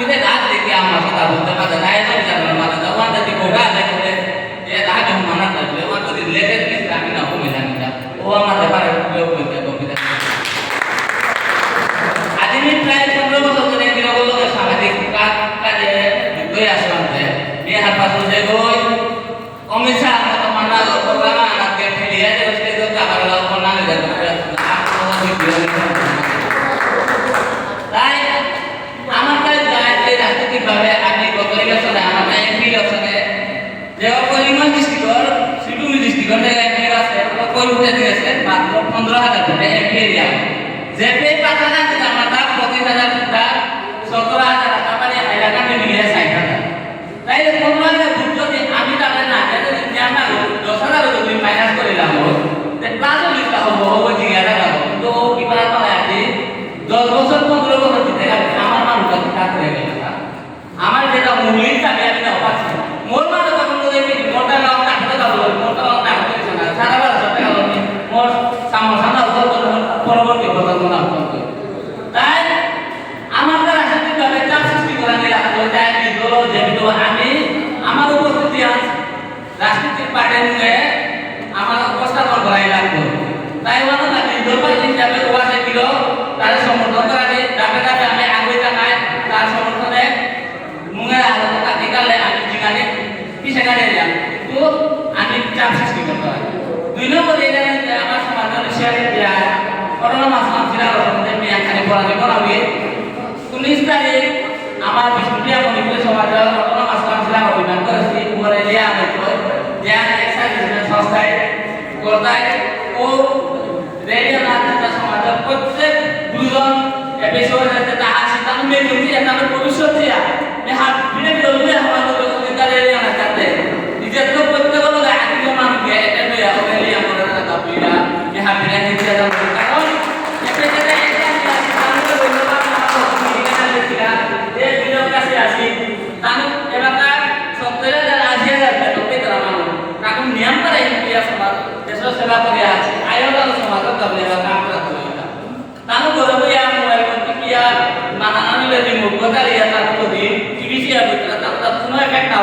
kita dah ada kiamat kita buat apa dah naik tu jangan mana dah orang dah dikoga dah kita dia dah jauh mana dah dia orang tu related ni kami nak pun milan kita orang ada pada beliau pun kita ada ni try pun betul tu ni kita boleh ke sama di kat itu ya sebenarnya dia apa tu jago komisa atau mana program anak dia dia je mesti tu tak kalau pun nak jago aku lagi dia তাই আমার কাছে যাইতে রাজনৈতিক ভাবে আপনি কতরিগেছেন আমার MP আছে যে করিমগঞ্জ ডিস্ট্রিক্টর সিটুমি ডিস্ট্রিক্টর এমপি আছে কই উঠে দিয়েছে মাত্র 15000 টাকা এমপি এরিয়া যেপে 5000 টাকা মাথা 25000 টাকা 17000 টাকা মানে এলাকা মিলিয়ে 60000 তাই 15000 ভোট যদি আমি তাহলে না যদি আমরা 10000 যদি মাইনাস করে দিলাম তে প্লাস লিখতে হবে জিজ্ঞাসা করব তো কি বলা আছে 10 বছর 15 বছর দিতে গেলে আমার মানুষটা ঠিক করে গেল আমার যেটা মূল্যই থাকে আমি না পাচ্ছি মোর মানে তখন তো দেখি মোটা লাভ টাকা দাও মোটা লাভ টাকা দিছে না সারা বছর টাকা লাগবে মোর সামসানা পরবর্তী প্রজন্ম না করতে তাই আমার দ্বারা রাজনৈতিকভাবে চাপ সৃষ্টি করা নিয়ে রাখতে চাই বিদ্রোহ যে বিদ্রোহ আমি আমার উপস্থিতি আছে রাজনৈতিক পার্টি নিয়ে আমার উপস্থাপন করাই লাগবে তাই ওরা না বিদ্রোহ হিসাবে ওয়াসে দিল তার সমর্থন করে দাবে দাবে আমি আগে জানাই তার সমর্থনে মুঙে আলো কাটি কালে আমি জিগানে পিছে কাটে দিলাম তো আমি চাপ সৃষ্টি করতে হয় 2 নম্বর এটা আমার সমাজের শেয়ার দিয়া করোনা মাসলাম ছিল যে আমি এখানে পড়াতে করাবি 19 তারিখ আমার বিষ্ণুপ্রিয়া মণিপুর সমাজের করোনা মাসলাম ছিল অভিযান করেছি উপরে লিয়া আমি তো জ্ঞান এক্সারসাইজ সংস্থায় করতায় ও রেডিও নাট্য সমাজের প্রত্যেক গুরুজন এপিসোড আছে তা সিদ্ধান্ত নিয়ে কিন্তু এটা ভবিষ্যৎ দিয়া হাত ভিড়ে দলবে আমাদের অধিকার এরিয়া না করতে নিজের তো প্রত্যেক লোক আগে মানুষ এটা লইয়া ওলিয়া মনে কথা পিরা এ হাত ভিড়ে দিতে দাও কারণ এটা যেটা এটা আমরা ধন্যবাদ আমাদের ঠিকানা লেখিরা এই বিরোধ কাছে আসি তাহলে এলাকা সত্তরে যারা আসিয়া যাবে তোকে তারা মানুষ কারণ নিয়ম করে ইন্ডিয়া সমাজ দেশ সেবা করে আছে আয়োজন সমাজ তবে এলাকা আমরা তানো গরবে ya মোবাইল করতে কিয়া মানানা নিলে রিমোট কথা লিয়া তার প্রতি টিভি সিয়া ভিতরে তার সময় একটা